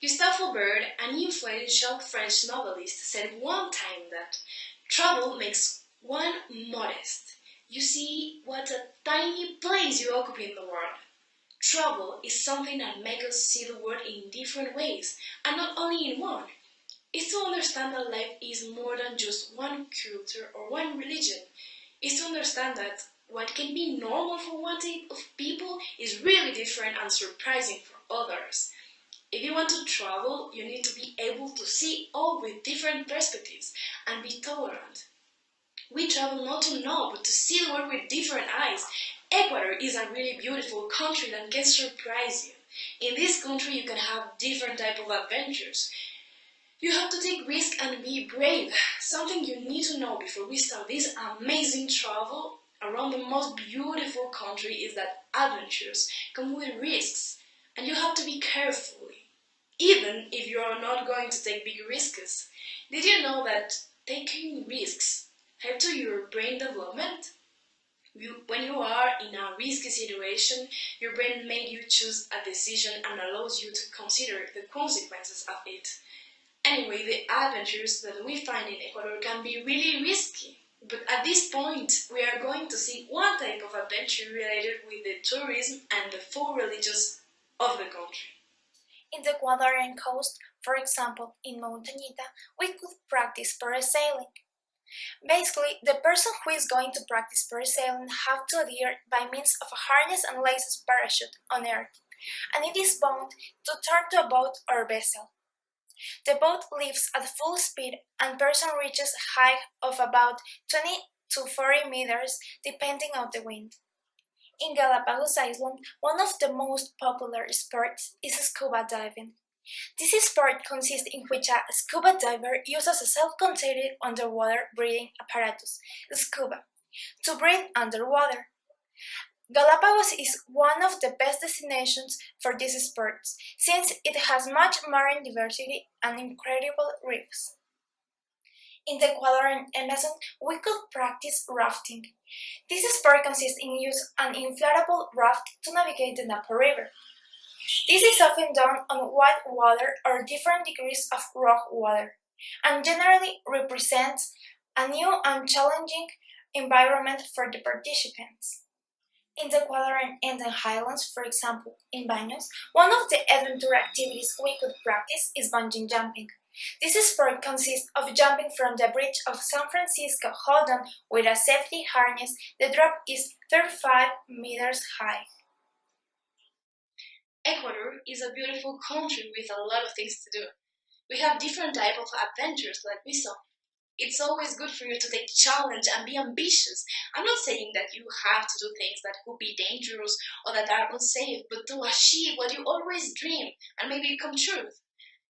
Gustave Flaubert, an influential French novelist, said one time that travel makes one modest. You see what a tiny place you occupy in the world. Travel is something that makes us see the world in different ways, and not only in one. It's to understand that life is more than just one culture or one religion. It's to understand that what can be normal for one type of people is really different and surprising for others. If you want to travel, you need to be able to see all with different perspectives and be tolerant. We travel not to know, but to see the world with different eyes. Ecuador is a really beautiful country that can surprise you. In this country, you can have different type of adventures. You have to take risks and be brave. Something you need to know before we start this amazing travel around the most beautiful country is that adventures come with risks, and you have to be careful, even if you are not going to take big risks. Did you know that taking risks help to your brain development? When you are in a risky situation, your brain makes you choose a decision and allows you to consider the consequences of it. Anyway, the adventures that we find in Ecuador can be really risky. But at this point, we are going to see one type of adventure related with the tourism and the four religions of the country. In the Ecuadorian coast, for example, in Montañita, we could practice parasailing. Basically, the person who is going to practice parasailing have to adhere by means of a harness and laces parachute on earth, and it is bound to turn to a boat or vessel. The boat leaves at full speed and person reaches a height of about 20 to 40 meters depending on the wind. In Galapagos Island, one of the most popular sports is scuba diving. This sport consists in which a scuba diver uses a self-contained underwater breathing apparatus, scuba, to breathe underwater. Galapagos is one of the best destinations for these sports, since it has much marine diversity and incredible reefs. In the Ecuadorian Amazon, we could practice rafting. This sport consists in using an inflatable raft to navigate the Napo River. This is often done on white water or different degrees of rock water, and generally represents a new and challenging environment for the participants. In the Ecuadorian Andean Highlands, for example, in Baños, one of the adventure activities we could practice is bungee jumping. This sport consists of jumping from the bridge of San Francisco hold on with a safety harness. The drop is 35 meters high. Ecuador is a beautiful country with a lot of things to do. We have different type of adventures like we saw. It's always good for you to take challenge and be ambitious. I'm not saying that you have to do things that could be dangerous or that are unsafe, but to achieve what you always dream and make it come true.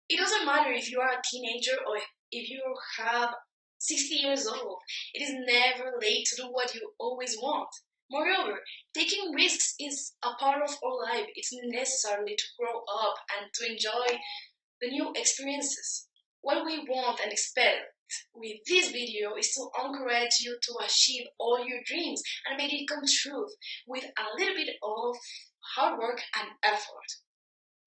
It doesn't matter if you are a teenager or if you have 60 years old. It is never late to do what you always want. Moreover, taking risks is a part of our life. It's necessary to grow up and to enjoy the new experiences. What we want and expect with this video is to encourage you to achieve all your dreams and make it come true with a little bit of hard work and effort.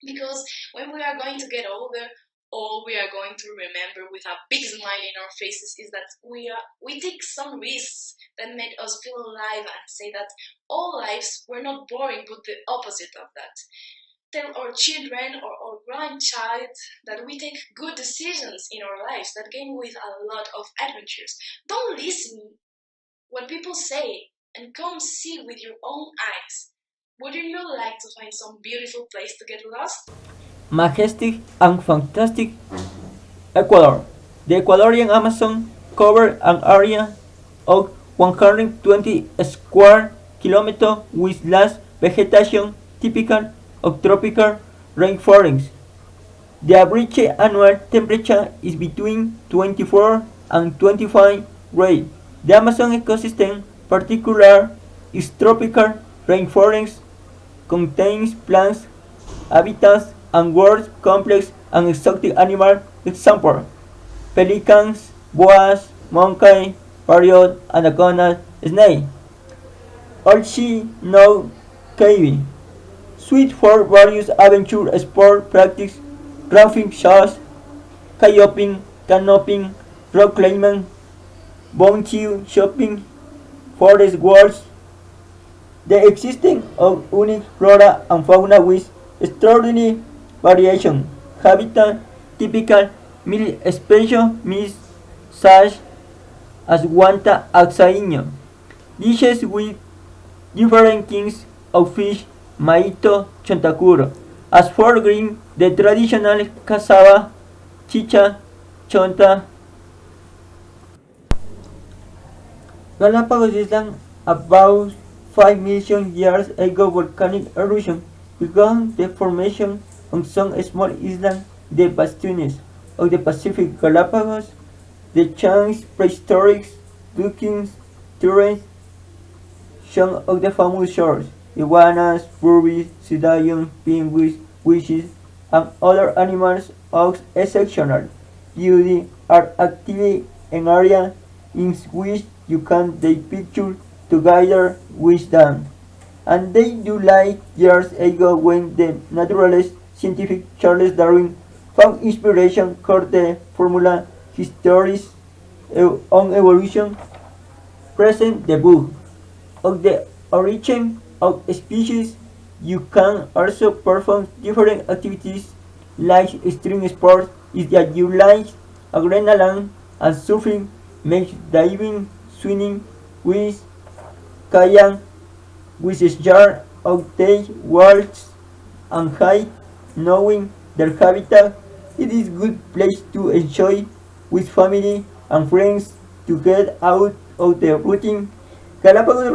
Because when we are going to get older, all we are going to remember with a big smile in our faces is that we take some risks that make us feel alive and say that all lives were not boring but the opposite of that. Tell our children or our grandchild that we take good decisions in our lives that came with a lot of adventures. Don't listen what people say and come see with your own eyes. Would you not like to find some beautiful place to get lost? Majestic and fantastic Ecuador. The Ecuadorian Amazon covers an area of 120 square kilometers with lush vegetation typical of tropical rainforests. The average annual temperature is between 24 and 25 degrees. The Amazon ecosystem, particular its tropical rainforest, contains plants, habitats, and world complex and exotic animal example: pelicans, boas, monkey, parrot, anaconda, snake. Also known cave, suite for various adventure sport practice rafting shows, kayaking, canoping, rock climbing, bonsai shopping, forest walks, the existence of unique flora and fauna with extraordinary variation, habitat typical middle species such as guanta axaiño, dishes with different kinds of fish, maito, chontacuro. As for green, the traditional cassava, chicha, chonta. Galapagos Island, about 5 million years ago volcanic eruption began the formation on some small islands, the bastions of the Pacific Galapagos, the chunks prehistoric looking terrains, some of the famous shores, iguanas, burbs, cetaceans, penguins, fishes, and other animals of exceptional beauty are active in areas in which you can take pictures together with them. And they do like years ago when the naturalist scientific Charles Darwin found inspiration for the formula his theories on evolution present the book of the origin of species. You can also perform different activities like extreme sports if that you like adrenaline and surfing, makes diving, swimming with kayak, with jar of day walks and hike, knowing their habitat. It is a good place to enjoy with family and friends to get out of the routine. Galapagos